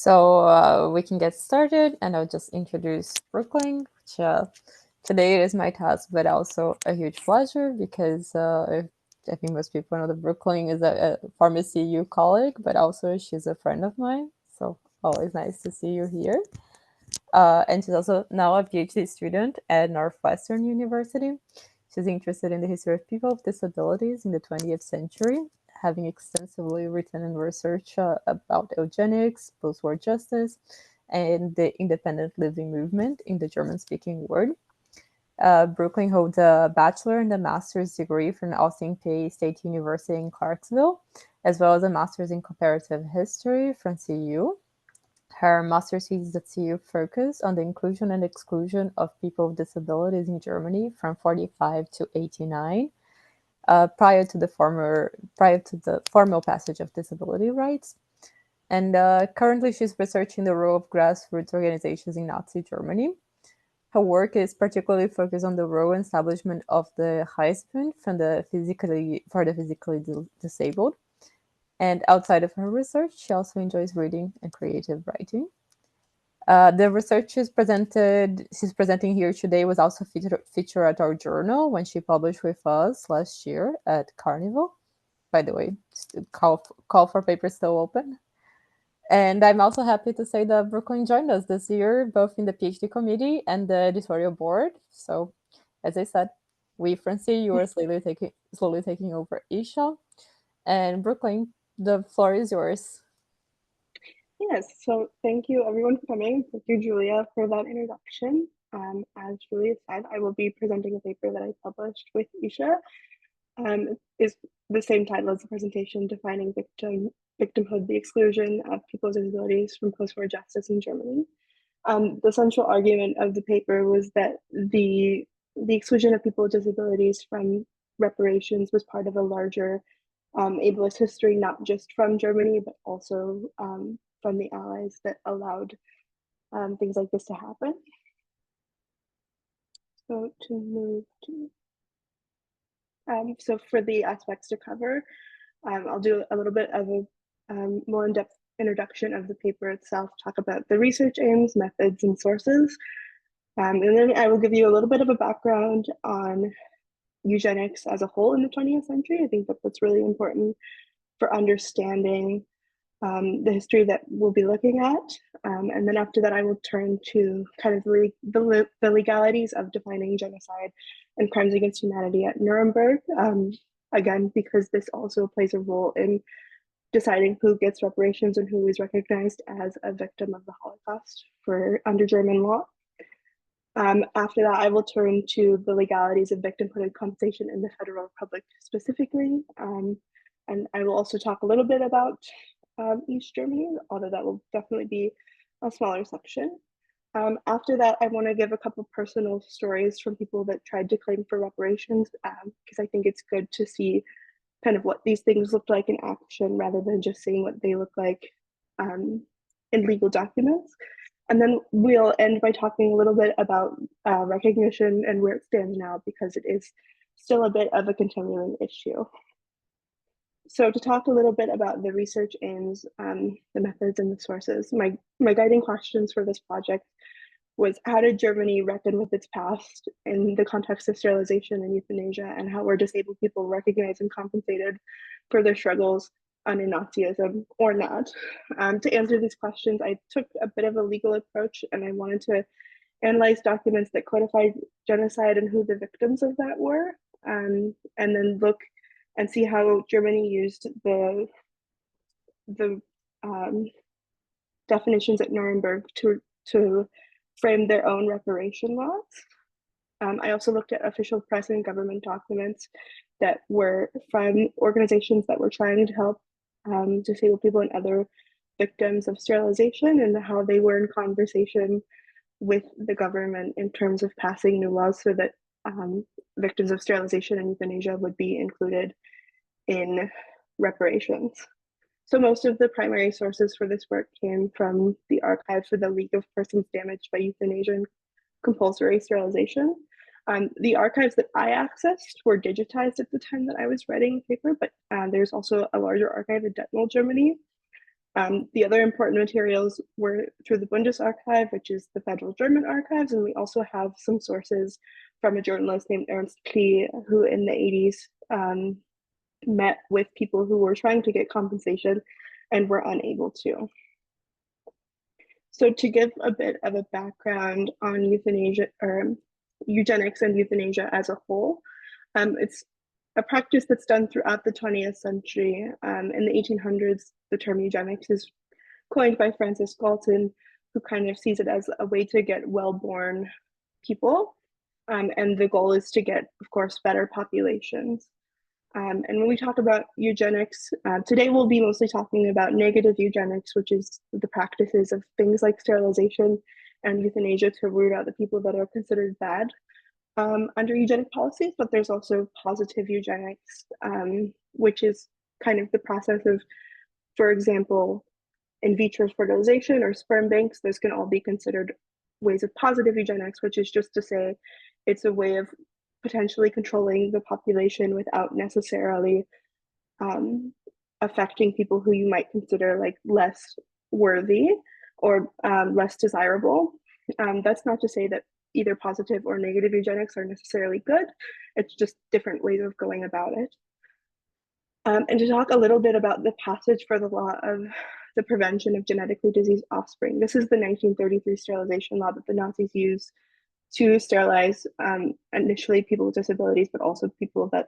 We can get started, and I'll just introduce Brooklyn, which today is my task, but also a huge pleasure because I think most people know that Brooklyn is a pharmacy U colleague, but also she's a friend of mine. So always nice to see you here. And she's also now a PhD student at Northwestern University. She's interested in the history of people with disabilities in the 20th century, having extensively written and researched about eugenics, post-war justice, and the independent living movement in the German-speaking world. Brooklyn holds a bachelor and a master's degree from Austin Peay State University in Clarksville, as well as a master's in comparative history from CU. Her master's thesis at CU focused on the inclusion and exclusion of people with disabilities in Germany from 45 to 89, prior to the formal passage of disability rights. And currently, she's researching the role of grassroots organizations in Nazi Germany. Her work is particularly focused on the role and establishment of the Hilfsbund for the physically disabled. And outside of her research, she also enjoys reading and creative writing. The research she's presenting here today was also featured at our journal when she published with us last year at Carnival. By the way, call for papers still open. And I'm also happy to say that Brooklyn joined us this year, both in the PhD committee and the editorial board. So, as I said, we from CU are slowly taking over ISHA. And Brooklyn, the floor is yours. Yes, so thank you everyone for coming. Thank you, Julia, for that introduction. As Julia said, I will be presenting a paper that I published with ISHA. Is the same title as the presentation, Defining Victimhood, the Exclusion of People with Disabilities from Post-War Justice in Germany. The central argument of the paper was that the exclusion of people with disabilities from reparations was part of a larger ableist history, not just from Germany, but also from the Allies that allowed things like this to happen. So to move to, so for the aspects to cover, I'll do a little bit of a more in-depth introduction of the paper itself, talk about the research aims, methods, and sources. And then I will give you a little bit of a background on eugenics as a whole in the 20th century. I think that that's really important for understanding the history that we'll be looking at. And then after that, I will turn to kind of the legalities of defining genocide and crimes against humanity at Nuremberg. Again, because this also plays a role in deciding who gets reparations and who is recognized as a victim of the Holocaust under German law. After that, I will turn to the legalities of victimhood and compensation in the Federal Republic specifically. And I will also talk a little bit about East Germany, although that will definitely be a smaller section. After that, I want to give a couple personal stories from people that tried to claim for reparations, because I think it's good to see kind of what these things look like in action rather than just seeing what they look like in legal documents. And then we'll end by talking a little bit about recognition and where it stands now, because it is still a bit of a continuing issue. So to talk a little bit about the research aims, the methods, and the sources, my guiding questions for this project was, how did Germany reckon with its past in the context of sterilization and euthanasia, and how were disabled people recognized and compensated for their struggles under Nazism or not? To answer these questions, I took a bit of a legal approach, and I wanted to analyze documents that codified genocide and who the victims of that were, and then look and see how Germany used the definitions at Nuremberg to frame their own reparation laws. I also looked at official press and government documents that were from organizations that were trying to help disabled people and other victims of sterilization, and how they were in conversation with the government in terms of passing new laws so that victims of sterilization and euthanasia would be included in reparations. So most of the primary sources for this work came from the archive for the League of Persons Damaged by Euthanasia and Compulsory Sterilization. The archives that I accessed were digitized at the time that I was writing the paper, but there's also a larger archive in Detmold, Germany. The other important materials were through the Bundesarchiv, which is the federal German archives, and we also have some sources from a journalist named Ernst Klee, who in the 80s met with people who were trying to get compensation and were unable to. So to give a bit of a background on euthanasia or eugenics and euthanasia as a whole, it's a practice that's done throughout the 20th century. In the 1800s, the term eugenics is coined by Francis Galton, who kind of sees it as a way to get well-born people. And the goal is to get, of course, better populations. And when we talk about eugenics, today we'll be mostly talking about negative eugenics, which is the practices of things like sterilization and euthanasia to root out the people that are considered bad under eugenic policies. But there's also positive eugenics, which is kind of the process of, for example, in vitro fertilization or sperm banks. Those can all be considered ways of positive eugenics, which is just to say it's a way of potentially controlling the population without necessarily affecting people who you might consider like less worthy or less desirable. That's not to say that either positive or negative eugenics are necessarily good. It's just different ways of going about it. And to talk a little bit about the passage for the law of the prevention of genetically diseased offspring. This is the 1933 sterilization law that the Nazis used to sterilize initially people with disabilities, but also people that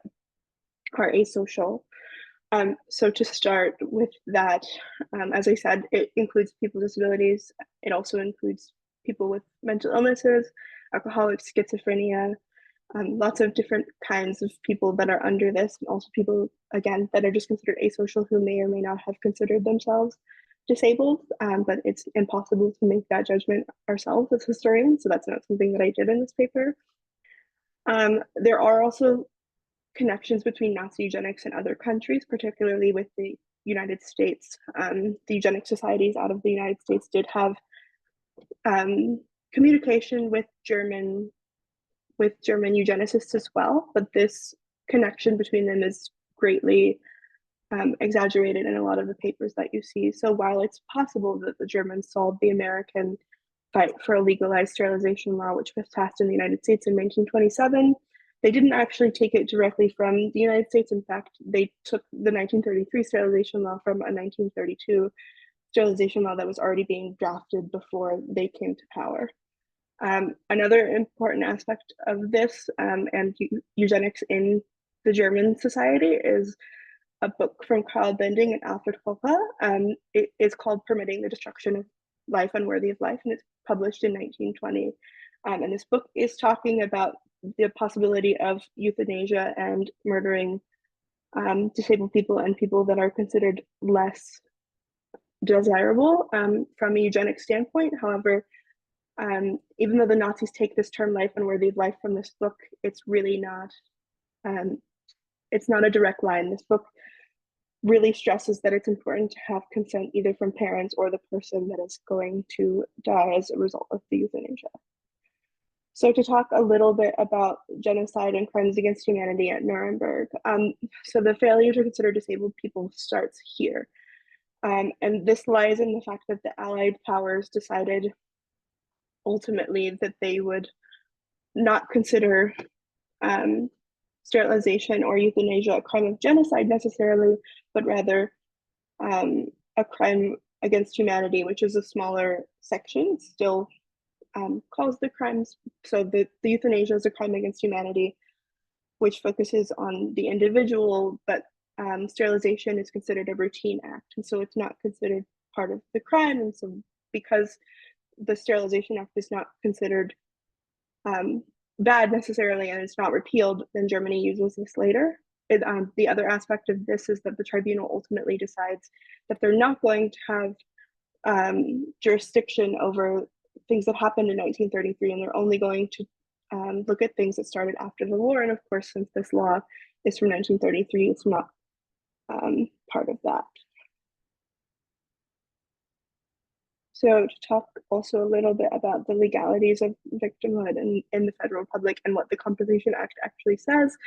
are asocial. So to start with that, as I said, it includes people with disabilities. It also includes people with mental illnesses, alcoholics, schizophrenia, lots of different kinds of people that are under this, and also people, again, that are just considered asocial who may or may not have considered themselves disabled, but it's impossible to make that judgment ourselves as historians, so that's not something that I did in this paper. There are also connections between Nazi eugenics and other countries, particularly with the United States. The eugenic societies out of the United States did have communication with German eugenicists as well, but this connection between them is greatly exaggerated in a lot of the papers that you see. So while it's possible that the Germans solved the American fight for a legalized sterilization law, which was passed in the United States in 1927, they didn't actually take it directly from the United States. In fact, they took the 1933 sterilization law from a 1932 sterilization law that was already being drafted before they came to power. Another important aspect of this and eugenics in the German society is a book from Karl Bending and Alfred Hoppe. It is called Permitting the Destruction of Life Unworthy of Life, and it's published in 1920. And this book is talking about the possibility of euthanasia and murdering disabled people and people that are considered less desirable from a eugenic standpoint. However, even though the Nazis take this term life unworthy of life from this book, it's really not, it's not a direct line. This book really stresses that it's important to have consent either from parents or the person that is going to die as a result of the euthanasia. So to talk a little bit about genocide and crimes against humanity at Nuremberg. So the failure to consider disabled people starts here. And this lies in the fact that the Allied powers decided ultimately that they would not consider sterilization or euthanasia a crime of genocide necessarily, but rather a crime against humanity, which is a smaller section, still calls the crimes. So the euthanasia is a crime against humanity, which focuses on the individual, but sterilization is considered a routine act. And so it's not considered part of the crime. And so because the Sterilization Act is not considered bad necessarily, and it's not repealed, then Germany uses this later. The other aspect of this is that the tribunal ultimately decides that they're not going to have jurisdiction over things that happened in 1933, and they're only going to look at things that started after the war. And of course, since this law is from 1933, it's not part of that. So to talk also a little bit about the legalities of victimhood in the Federal Republic and what the Compensation Act actually says.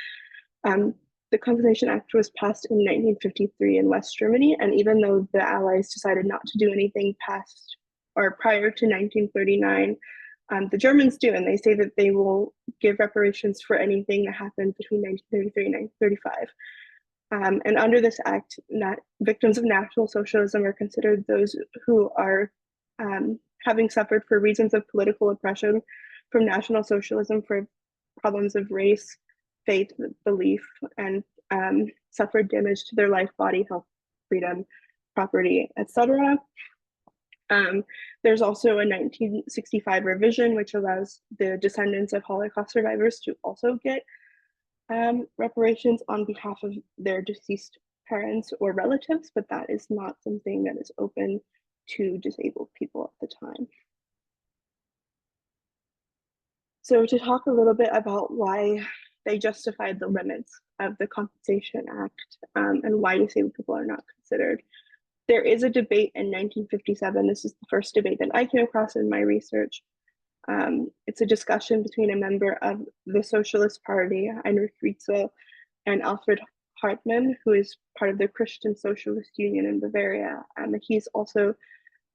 The the Compensation Act was passed in 1953 in West Germany, and even though the Allies decided not to do anything past or prior to 1939, the Germans do, and they say that they will give reparations for anything that happened between 1933 and 1935. And under this act, victims of National Socialism are considered those who are having suffered for reasons of political oppression from National Socialism for problems of race, faith, belief, and suffered damage to their life, body, health, freedom, property, etc. There's also a 1965 revision, which allows the descendants of Holocaust survivors to also get reparations on behalf of their deceased parents or relatives, but that is not something that is open to disabled people at the time. So to talk a little bit about why they justified the limits of the Compensation Act and why disabled people are not considered. There is a debate in 1957. This is the first debate that I came across in my research. It's a discussion between a member of the Socialist Party, Heinrich Rietzel, and Alfred Hartmann, who is part of the Christian Socialist Union in Bavaria. He's also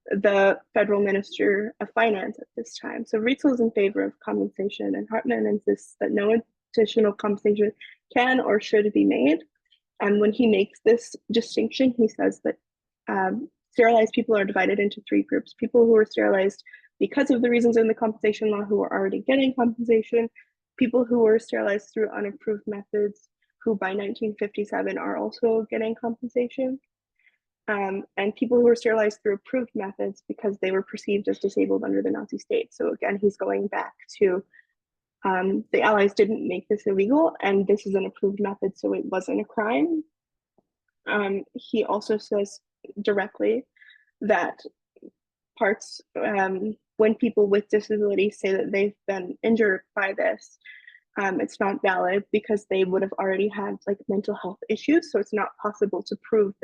the federal minister of finance at this time. So Rietzel is in favor of compensation, and Hartmann insists that no additional compensation can or should be made. And when he makes this distinction, he says that sterilized people are divided into three groups: people who are sterilized because of the reasons in the compensation law, who are already getting compensation; people who were sterilized through unapproved methods, who by 1957 are also getting compensation; and people who were sterilized through approved methods because they were perceived as disabled under the Nazi state. So again, he's going back to the Allies didn't make this illegal, and this is an approved method, so it wasn't a crime. He also says directly that when people with disabilities say that they've been injured by this, it's not valid because they would have already had like mental health issues. So it's not possible to prove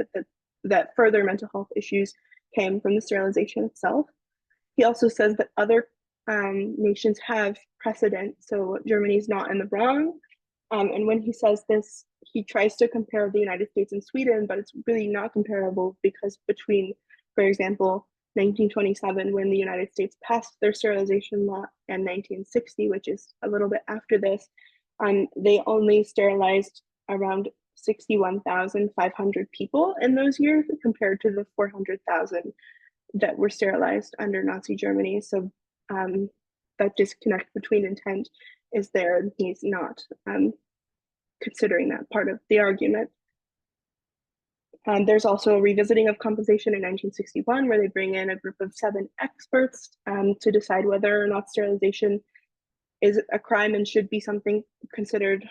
that further mental health issues came from the sterilization itself. He also says that other nations have precedent, so Germany's not in the wrong. And when he says this, he tries to compare the United States and Sweden, but it's really not comparable because between, for example, 1927, when the United States passed their sterilization law, and 1960, which is a little bit after this, they only sterilized around 61,500 people in those years compared to the 400,000 that were sterilized under Nazi Germany. So that disconnect between intent is there, and he's not considering that part of the argument. There's also a revisiting of compensation in 1961, where they bring in a group of 7 experts to decide whether or not sterilization is a crime and should be something considered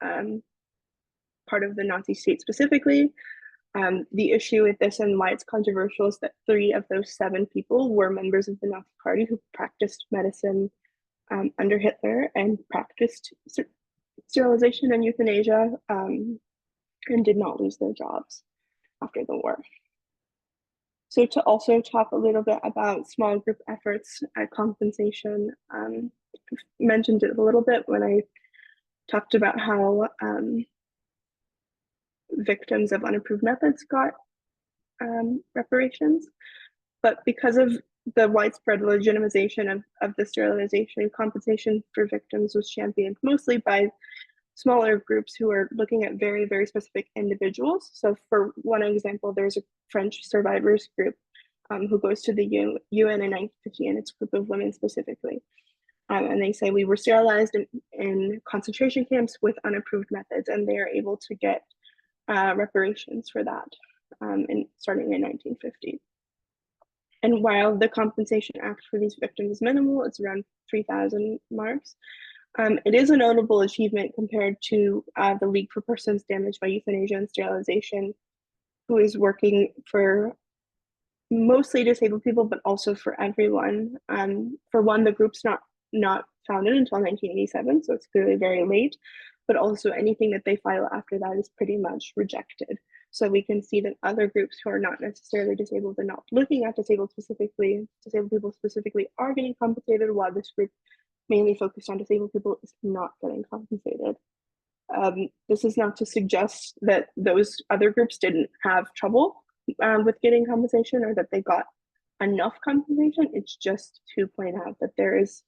part of the Nazi state specifically. The issue with this and why it's controversial is that 3 of those 7 people were members of the Nazi Party who practiced medicine under Hitler and practiced sterilization and euthanasia and did not lose their jobs after the war. So to also talk a little bit about small group efforts at compensation, I mentioned it a little bit when I talked about how victims of unapproved methods got reparations, but because of the widespread legitimization of the sterilization, compensation for victims was championed mostly by smaller groups who are looking at very, very specific individuals. So for one example, there's a French survivors group who goes to the UN in 1950, and it's a group of women specifically. And they say we were sterilized in concentration camps with unapproved methods, and they are able to get reparations for that starting in 1950. And while the Compensation Act for these victims is minimal, it's around 3,000 marks, it is a notable achievement compared to the League for Persons Damaged by Euthanasia and Sterilization, who is working for mostly disabled people, but also for everyone. For one, the group's not founded until 1987, so it's clearly very late, but also anything that they file after that is pretty much rejected. So we can see that other groups who are not necessarily disabled and not looking at disabled people specifically are getting compensated, while this group mainly focused on disabled people is not getting compensated. This is not to suggest that those other groups didn't have trouble with getting compensation or that they got enough compensation. It's just to point out that there is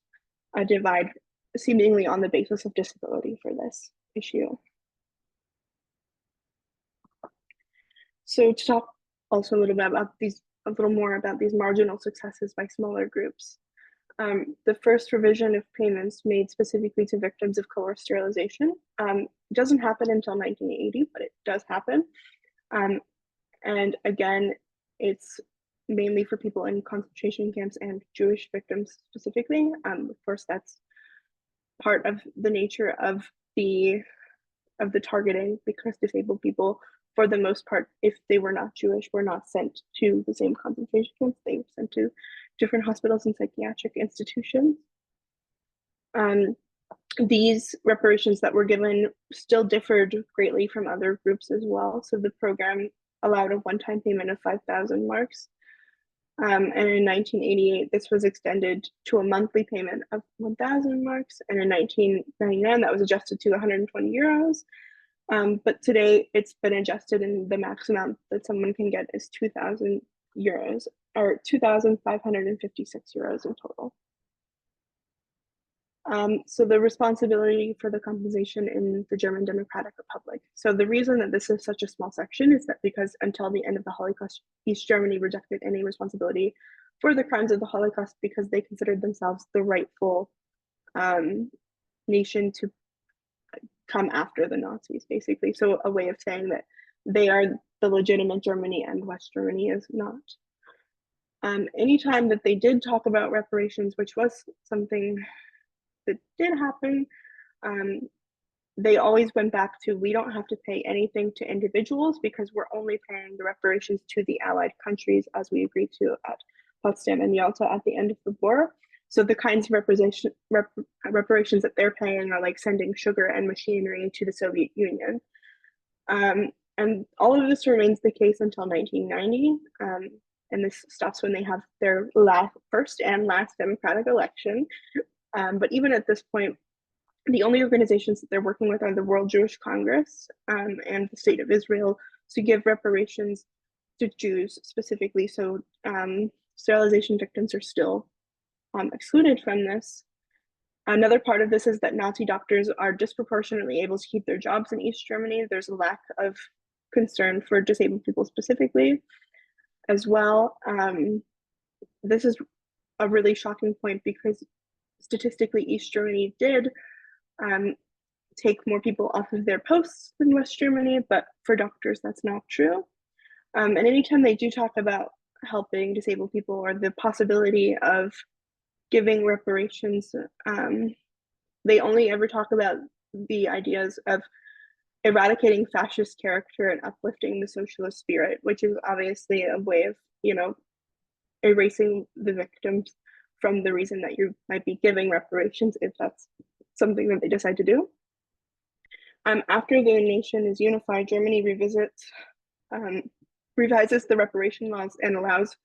a divide seemingly on the basis of disability for this issue. So to talk also a little bit about these, a little more about these marginal successes by smaller groups. The first revision of payments made specifically to victims of coerced sterilization doesn't happen until 1980, but it does happen. And again, it's mainly for people in concentration camps and Jewish victims specifically. Of course, that's part of the nature of the targeting, because disabled people, for the most part, if they were not Jewish, were not sent to the same concentration camps. They were sent to different hospitals and psychiatric institutions. These reparations that were given still differed greatly from other groups as well. So the program allowed a one-time payment of 5,000 marks. And in 1988, this was extended to a monthly payment of 1,000 marks. And in 1999, that was adjusted to 120 euros. But today it's been adjusted, and the max amount that someone can get is 2,000 euros, or 2,556 euros in total. So the responsibility for the compensation in the German Democratic Republic. So the reason that this is such a small section is that because until the end of the Holocaust, East Germany rejected any responsibility for the crimes of the Holocaust because they considered themselves the rightful nation to come after the Nazis, basically. So a way of saying that they are the legitimate Germany and West Germany is not. Anytime that they did talk about reparations, which was something that did happen, they always went back to, we don't have to pay anything to individuals because we're only paying the reparations to the Allied countries as we agreed to at Potsdam and Yalta at the end of the war. So the kinds of reparations that they're paying are like sending sugar and machinery to the Soviet Union. And all of this remains the case until 1990. And this stops when they have their first and last democratic election. But even at this point, the only organizations that they're working with are the World Jewish Congress and the State of Israel to give reparations to Jews specifically. So sterilization victims are still excluded from this. Another part of this is that Nazi doctors are disproportionately able to keep their jobs in East Germany. There's a lack of concern for disabled people specifically as well. This is a really shocking point because statistically East Germany did take more people off of their posts than West Germany, but for doctors that's not true. And anytime they do talk about helping disabled people or the possibility of giving reparations, they only ever talk about the ideas of eradicating fascist character and uplifting the socialist spirit, which is obviously a way of, erasing the victims from the reason that you might be giving reparations, if that's something that they decide to do. After the nation is unified, Germany revises the reparation laws and allows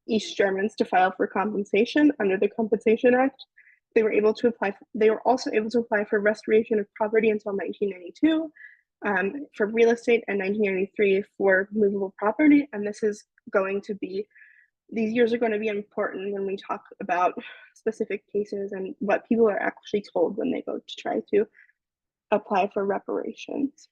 East Germans to file for compensation under the Compensation Act. They were also able to apply for restoration of property until 1992, for real estate, and 1993 for movable property. And this is going to be, these years are going to be important when we talk about specific cases and what people are actually told when they go to try to apply for reparations.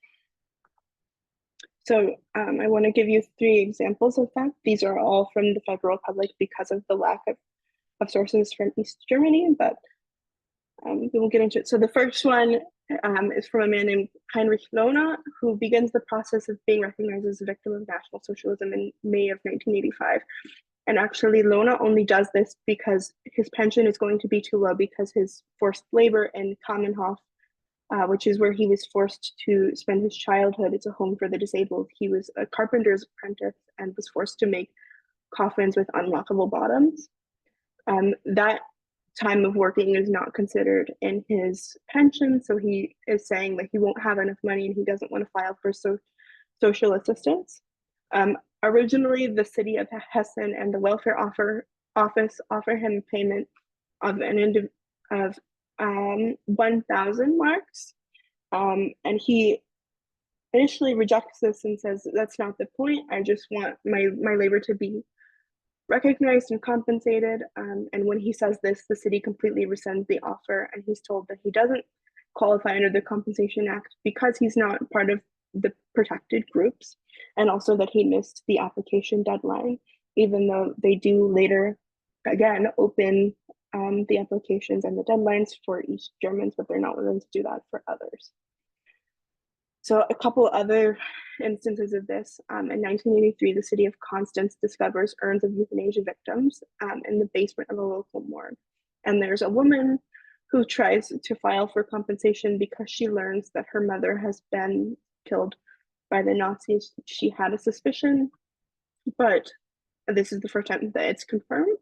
So I want to give you 3 examples of that. These are all from the Federal Republic because of the lack of sources from East Germany, but we will get into it. So the first one is from a man named Heinrich Lohner, who begins the process of being recognized as a victim of National Socialism in May of 1985. And actually, Lohner only does this because his pension is going to be too low because his forced labor in Kamenhof, which is where he was forced to spend his childhood. It's a home for the disabled. He was a carpenter's apprentice and was forced to make coffins with unlockable bottoms. That time of working is not considered in his pension, so he is saying that he won't have enough money and he doesn't want to file for social assistance. Originally, the city of Hessen and the welfare office offer him payment of 1,000 marks, And he initially rejects this and says, that's not the point. I just want my labor to be recognized and compensated. And when he says this, the city completely rescinds the offer, and he's told that he doesn't qualify under the Compensation Act because he's not part of the protected groups, and also that he missed the application deadline, even though they do later, again, open the applications and the deadlines for East Germans, but they're not willing to do that for others. So a couple other instances of this, in 1983, the city of Constance discovers urns of euthanasia victims in the basement of a local morgue. And there's a woman who tries to file for compensation because she learns that her mother has been killed by the Nazis. She had a suspicion, but this is the first time that it's confirmed.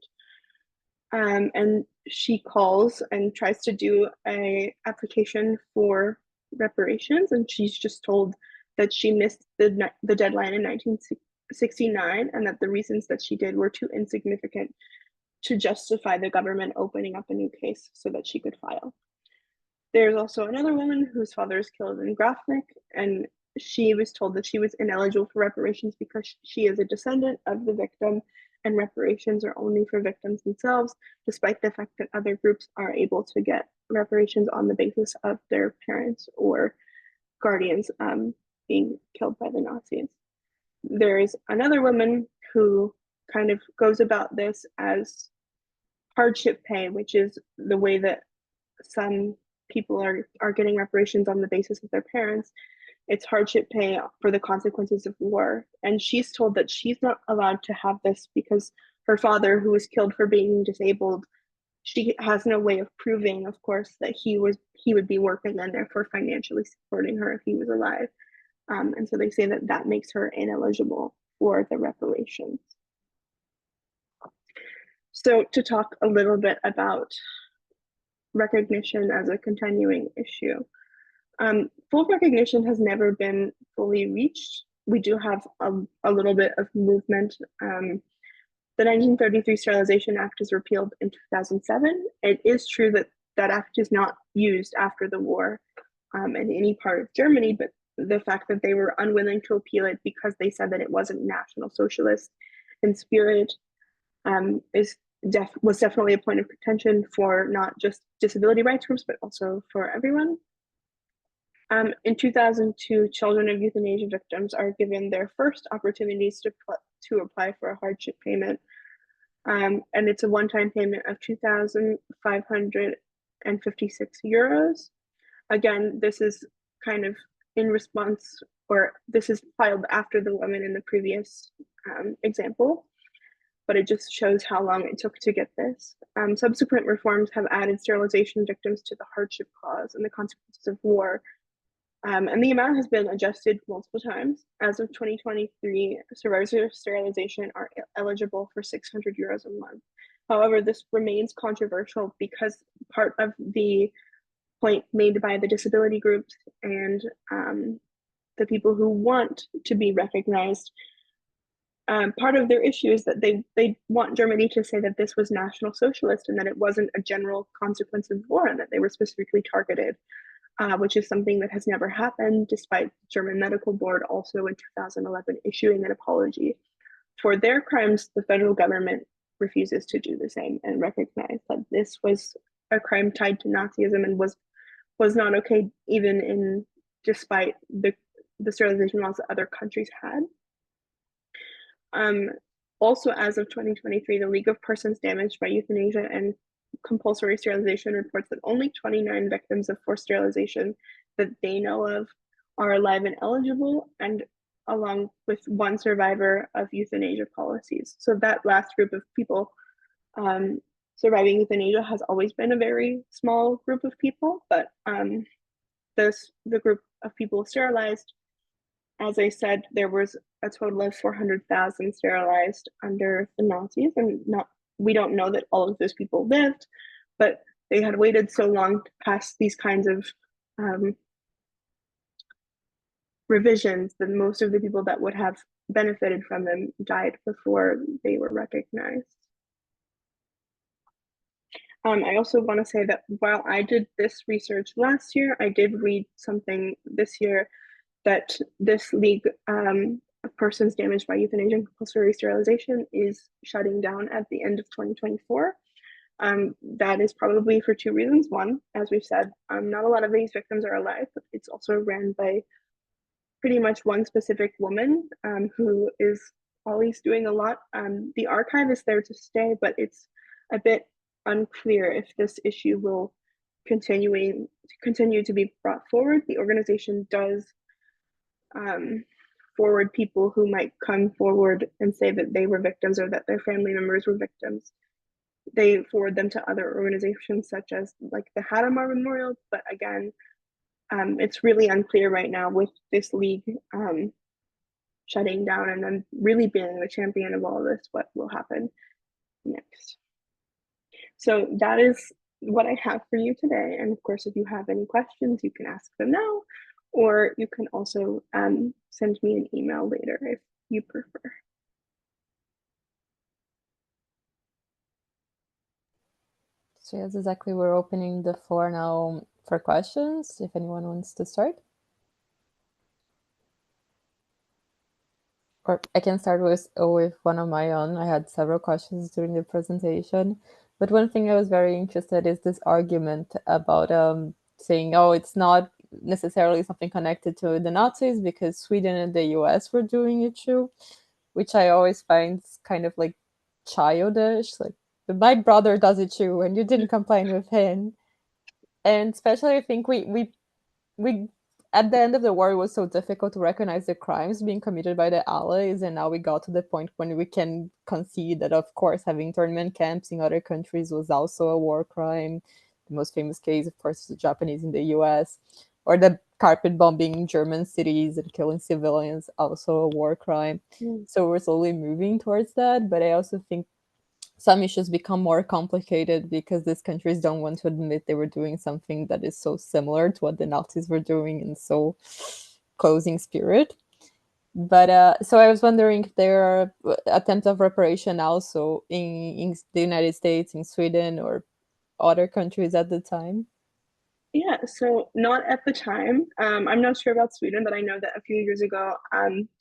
And she calls and tries to do an application for reparations, and she's just told that she missed the deadline in 1969, and that the reasons that she did were too insignificant to justify the government opening up a new case so that she could file. There's also another woman whose father is killed in Grafnik, and she was told that she was ineligible for reparations because she is a descendant of the victim, and reparations are only for victims themselves, despite the fact that other groups are able to get reparations on the basis of their parents or guardians being killed by the Nazis. There is another woman who kind of goes about this as hardship pay, which is the way that some people are getting reparations on the basis of their parents. It's hardship pay for the consequences of war. And she's told that she's not allowed to have this because her father, who was killed for being disabled, she has no way of proving, of course, that he would be working and therefore financially supporting her if he was alive. And so they say that that makes her ineligible for the reparations. So to talk a little bit about recognition as a continuing issue. Full recognition has never been fully reached. We do have a little bit of movement. The 1933 Sterilisation Act is repealed in 2007. It is true that that act is not used after the war in any part of Germany, but the fact that they were unwilling to repeal it because they said that it wasn't National Socialist in spirit was definitely a point of contention for not just disability rights groups, but also for everyone. In 2002, children of euthanasia victims are given their first opportunities to apply for a hardship payment. And it's a one-time payment of 2,556 euros. Again, this is kind of in response, or this is filed after the woman in the previous example, but it just shows how long it took to get this. Subsequent reforms have added sterilisation victims to the hardship clause and the consequences of war. And the amount has been adjusted multiple times. As of 2023, survivors of sterilisation are eligible for 600 euros a month. However, this remains controversial because part of the point made by the disability groups and the people who want to be recognized, part of their issue is that they want Germany to say that this was National Socialist and that it wasn't a general consequence of war and that they were specifically targeted. Which is something that has never happened, despite the German Medical Board also in 2011 issuing an apology. For their crimes, the federal government refuses to do the same and recognize that this was a crime tied to Nazism and was not okay, even in despite the sterilisation laws that other countries had. Also, as of 2023, the League of Persons Damaged by Euthanasia and Compulsory Sterilization reports that only 29 victims of forced sterilization that they know of are alive and eligible, and along with one survivor of euthanasia policies. So that last group of people surviving euthanasia has always been a very small group of people, but the group of people sterilized, as I said, there was a total of 400,000 sterilized under the Nazis, and we don't know that all of those people lived, but they had waited so long to pass these kinds of revisions that most of the people that would have benefited from them died before they were recognized. I also want to say that while I did this research last year, I did read something this year that this league of persons damaged by euthanasia and compulsory sterilization is shutting down at the end of 2024. That is probably for two reasons. One, as we've said, not a lot of these victims are alive, but it's also ran by pretty much one specific woman who is always doing a lot. The archive is there to stay, but it's a bit unclear if this issue will continue to be brought forward. The organization does forward people who might come forward and say that they were victims or that their family members were victims. They forward them to other organizations such as like the Hadamar Memorial, but again, it's really unclear right now with this league shutting down and then really being the champion of all this, what will happen next. So that is what I have for you today. And of course, if you have any questions, you can ask them now, or you can also send me an email later if you prefer. So yes, exactly. We're opening the floor now for questions, if anyone wants to start. Or I can start with one of my own. I had several questions during the presentation, but one thing I was very interested is this argument about saying, oh, it's not necessarily something connected to the Nazis because Sweden and the US were doing it too, which I always find kind of like childish. Like, my brother does it too, and you didn't complain with him. And especially, I think we at the end of the war, it was so difficult to recognize the crimes being committed by the Allies, and now we got to the point when we can concede that, of course, having internment camps in other countries was also a war crime. The most famous case, of course, is the Japanese in the US, or the carpet bombing in German cities and killing civilians, also a war crime. So we're slowly moving towards that, but I also think some issues become more complicated because these countries don't want to admit they were doing something that is so similar to what the Nazis were doing in so close in spirit. But so I was wondering if there are attempts of reparation also in the United States, in Sweden, or other countries at the time. Yeah, so not at the time. I'm not sure about Sweden, but I know that a few years ago,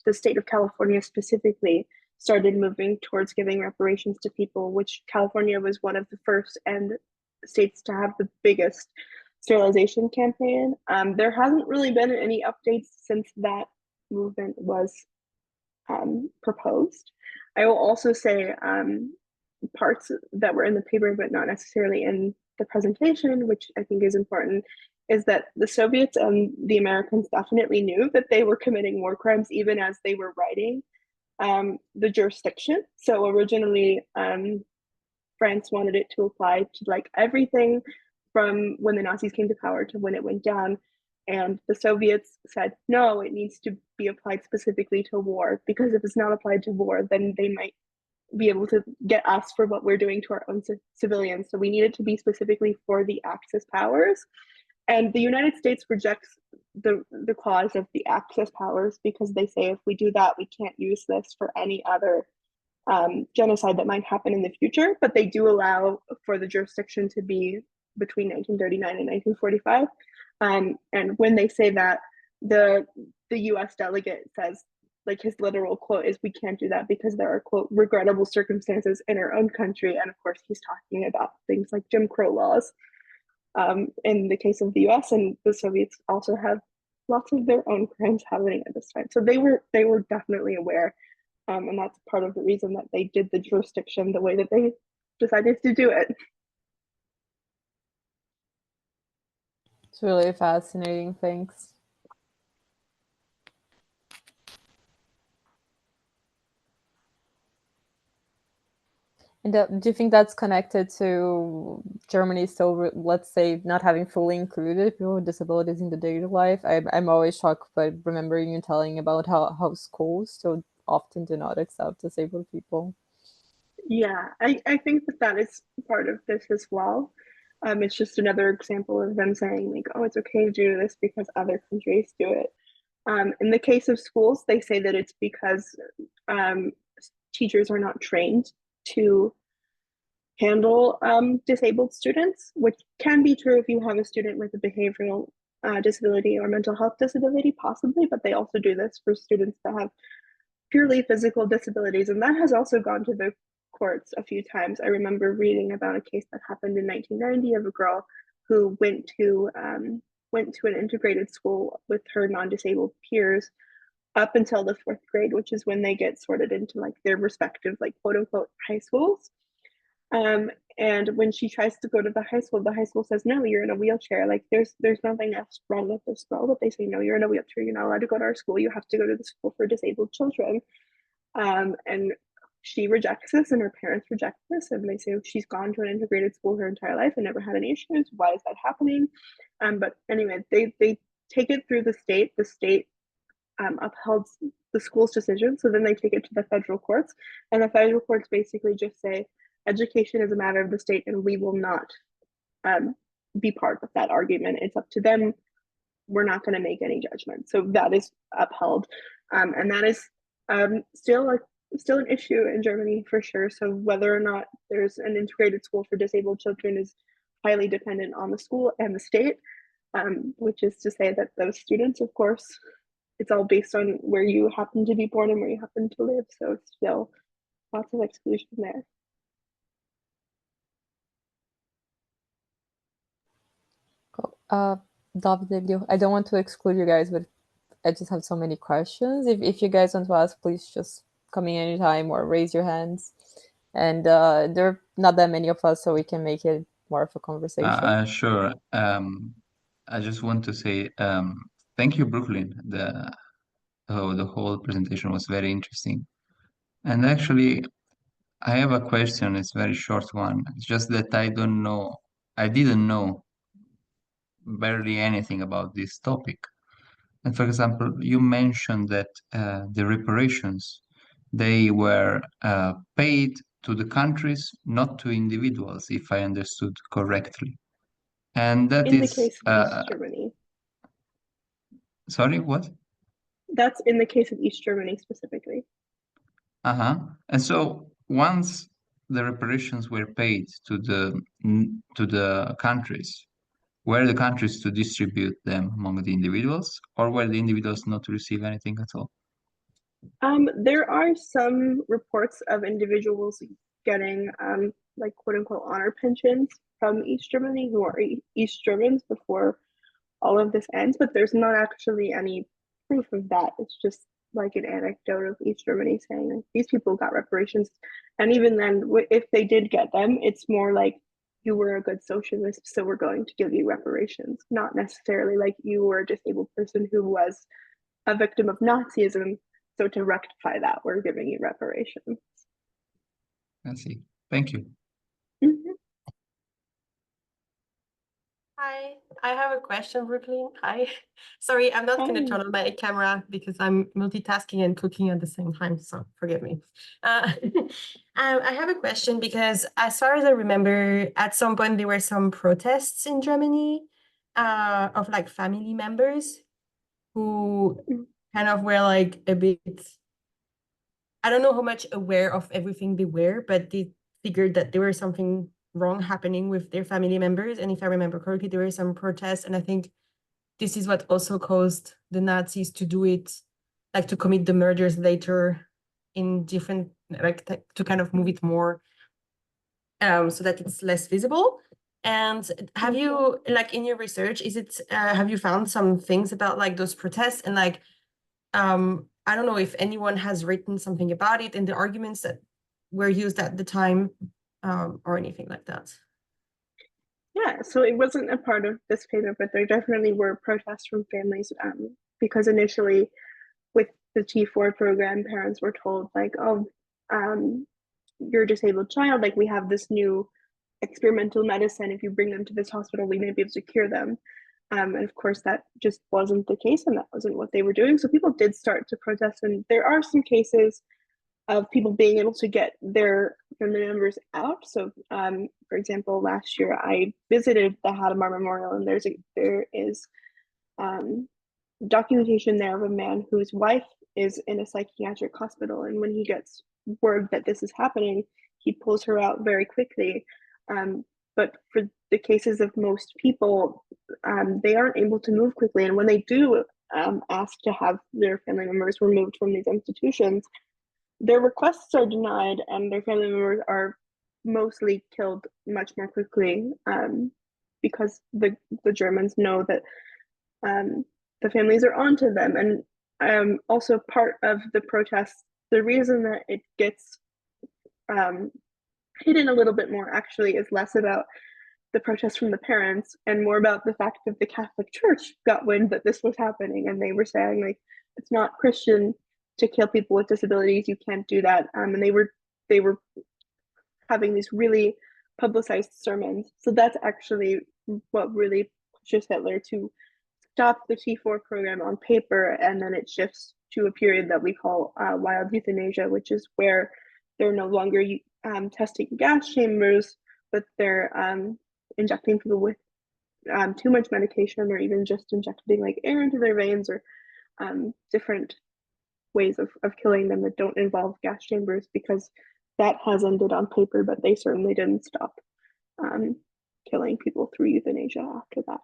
the state of California specifically started moving towards giving reparations to people, which California was one of the first and states to have the biggest sterilization campaign. There hasn't really been any updates since that movement was proposed. I will also say parts that were in the paper, but not necessarily in the presentation, which I think is important, is that the Soviets and the Americans definitely knew that they were committing war crimes even as they were writing the jurisdiction. So originally, France wanted it to apply to like everything from when the Nazis came to power to when it went down. And the Soviets said, no, it needs to be applied specifically to war, because if it's not applied to war, then they might be able to get us for what we're doing to our own civilians. So we need it to be specifically for the Axis powers. And the United States rejects the clause of the Axis powers because they say if we do that, we can't use this for any other genocide that might happen in the future. But they do allow for the jurisdiction to be between 1939 and 1945. And when they say that, the U.S. delegate says, like, his literal quote is, "We can't do that because there are, quote, regrettable circumstances in our own country." And of course, he's talking about things like Jim Crow laws in the case of the U.S. And the Soviets also have lots of their own crimes happening at this time. So they were definitely aware, and that's part of the reason that they did the jurisdiction the way that they decided to do it. It's really fascinating. Thanks. And do you think that's connected to Germany still, let's say, not having fully included people with disabilities in the daily life? I'm always shocked by remembering you telling about how schools so often do not accept disabled people. Yeah, I think that that is part of this as well. It's just another example of them saying, like, oh, it's okay to do this because other countries do it. In the case of schools, they say that it's because teachers are not trained to handle disabled students, which can be true if you have a student with a behavioral disability or mental health disability, possibly, but they also do this for students that have purely physical disabilities. And that has also gone to the courts a few times. I remember reading about a case that happened in 1990 of a girl who went to an integrated school with her non-disabled peers up until the fourth grade, which is when they get sorted into like their respective like quote unquote high schools. And when she tries to go to the high school says, no, you're in a wheelchair. Like there's nothing else wrong with this girl. But they say, no, you're in a wheelchair. You're not allowed to go to our school. You have to go to the school for disabled children. And she rejects this and her parents reject this. And they say she's gone to an integrated school her entire life and never had any issues. Why is that happening? But anyway, they take it through the state. The state upheld the school's decision. So then they take it to the federal courts. And the federal courts basically just say, education is a matter of the state and we will not be part of that argument. It's up to them. We're not going to make any judgment. So that is upheld. And that is still an issue in Germany for sure. So whether or not there's an integrated school for disabled children is highly dependent on the school and the state, which is to say that those students, of course, it's all based on where you happen to be born and where you happen to live. So it's still lots of exclusion there. Cool. David, I don't want to exclude you guys, but I just have so many questions. If you guys want to ask, please just come in anytime or raise your hands. And there are not that many of us, so we can make it more of a conversation. Sure. I just want to say thank you, Brooklyn. The whole presentation was very interesting. And actually, I have a question. It's a very short one. It's just that I didn't know barely anything about this topic. And for example, you mentioned that the reparations, they were paid to the countries, not to individuals, if I understood correctly. And that In the is, case of East Germany. Sorry, what? That's in the case of East Germany specifically. And so once the reparations were paid to the countries, were the countries to distribute them among the individuals, or were the individuals not to receive anything at all? There are some reports of individuals getting like quote unquote honor pensions from East Germany who are East Germans before all of this ends, but there's not actually any proof of that. It's just like an anecdote of East Germany saying like, these people got reparations. And even then, if they did get them, it's more like you were a good socialist, so we're going to give you reparations, not necessarily like you were a disabled person who was a victim of Nazism. So to rectify that, we're giving you reparations. I see. Thank you. Mm-hmm. Hi, I have a question, Brooklyn. Hi. Sorry, I'm not going to turn on my camera because I'm multitasking and cooking at the same time, so forgive me. I have a question because as far as I remember, at some point there were some protests in Germany of like family members who kind of were like a bit, I don't know how much aware of everything they were, but they figured that there was something wrong happening with their family members. And if I remember correctly, there were some protests. And I think this is what also caused the Nazis to do it, like to commit the murders later in different, like to kind of move it more so that it's less visible. And have you, like in your research, have you found some things about like those protests and like, I don't know if anyone has written something about it and the arguments that were used at the time or anything like that? Yeah, so it wasn't a part of this paper, but there definitely were protests from families because initially with the T4 program, parents were told like, oh, you're a disabled child, like we have this new experimental medicine. If you bring them to this hospital, we may be able to cure them. And of course, that just wasn't the case, and that wasn't what they were doing. So people did start to protest, and there are some cases of people being able to get their family members out. So, for example, last year I visited the Hadamar Memorial, and there is documentation there of a man whose wife is in a psychiatric hospital, and when he gets word that this is happening, he pulls her out very quickly. But for the cases of most people, they aren't able to move quickly. And when they do ask to have their family members removed from these institutions, their requests are denied and their family members are mostly killed much more quickly, because the Germans know that the families are onto them. And also part of the protests, the reason that it gets hidden a little bit more actually is less about the protests from the parents and more about the fact that the Catholic Church got wind that this was happening, and they were saying, like, it's not Christian to kill people with disabilities, you can't do that. And they were having these really publicized sermons. So that's actually what really pushes Hitler to stop the T4 program on paper, and then it shifts to a period that we call wild euthanasia, which is where they're no longer testing gas chambers, but they're injecting people with too much medication, or even just injecting like air into their veins, or different ways of killing them that don't involve gas chambers, because that has ended on paper, but they certainly didn't stop killing people through euthanasia after that.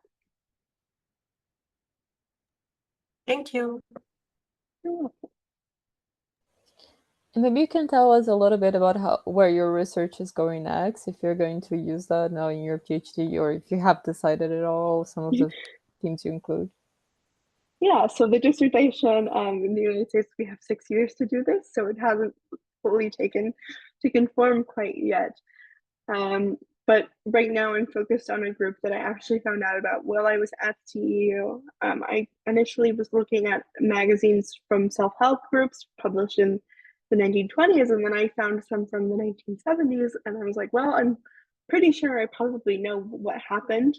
Thank you. You're welcome. And maybe you can tell us a little bit about where your research is going next, if you're going to use that now in your PhD, or if you have decided at all some of the things you include. Yeah, so the dissertation in the United States, we have 6 years to do this, so it hasn't fully taken form quite yet. But right now I'm focused on a group that I actually found out about while I was at CEU. I initially was looking at magazines from self-help groups published in the 1920s, and then I found some from the 1970s, and I was like, well, I'm pretty sure I probably know what happened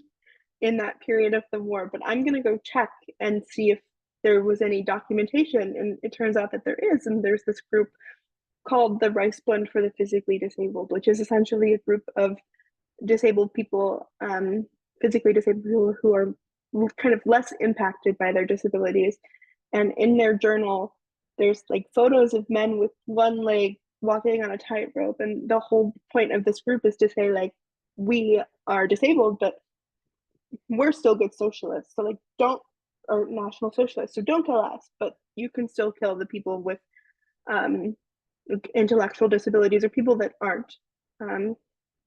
in that period of the war, but I'm gonna go check and see if there was any documentation. And it turns out that there is, and there's this group called the Reichsbund for the Physically Disabled, which is essentially a group of disabled people, physically disabled people who are kind of less impacted by their disabilities. And in their journal, there's like photos of men with one leg walking on a tightrope. And the whole point of this group is to say, like, we are disabled, but we're still good socialists. So like, don't, or national socialists, so don't kill us, but you can still kill the people with intellectual disabilities, or people that aren't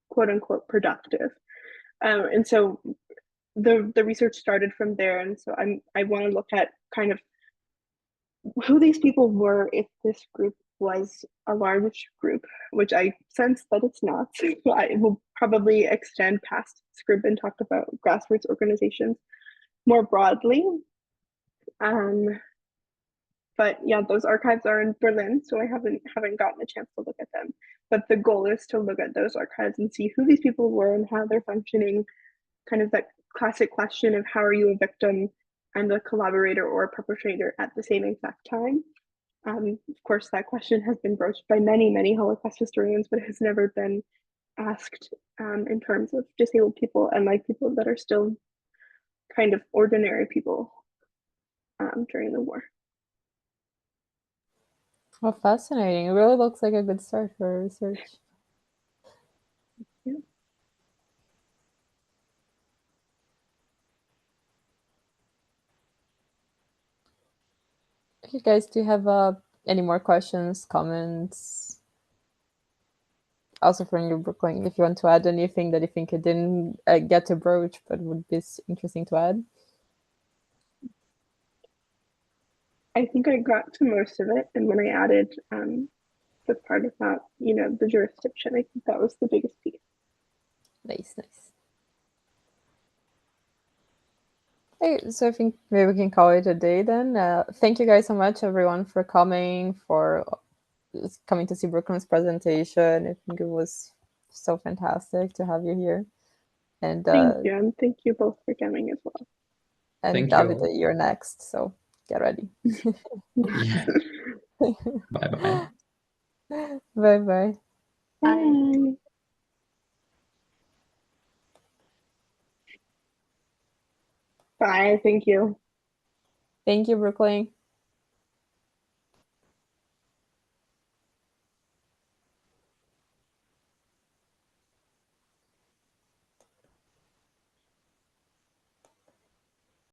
quote unquote productive. And so the research started from there. And so I want to look at kind of who these people were if this group was a large group, which I sense that it's not. I will probably extend past this group and talk about grassroots organizations more broadly. But yeah, those archives are in Berlin, so I haven't gotten a chance to look at them. But the goal is to look at those archives and see who these people were and how they're functioning. Kind of that classic question of how are you a victim and a collaborator or a perpetrator at the same exact time. Of course, that question has been broached by many, many Holocaust historians, but has never been asked in terms of disabled people and like people that are still kind of ordinary people during the war. Oh, fascinating. It really looks like a good start for research. Yeah. Okay, guys, do you have any more questions, comments? Also from you, Brooklyn, if you want to add anything that you think you didn't get to broach, but would be interesting to add. I think I got to most of it, and when I added the part about, you know, the jurisdiction, I think that was the biggest piece. Nice, nice. Okay, so I think maybe we can call it a day then. Thank you guys so much, everyone, for coming to see Brooklyn's presentation. I think it was so fantastic to have you here. And thank you, and thank you both for coming as well. And Thank David, you. you're next, so get ready. Yeah. Bye-bye. Bye-bye. Bye. Bye, thank you. Thank you, Brooklyn.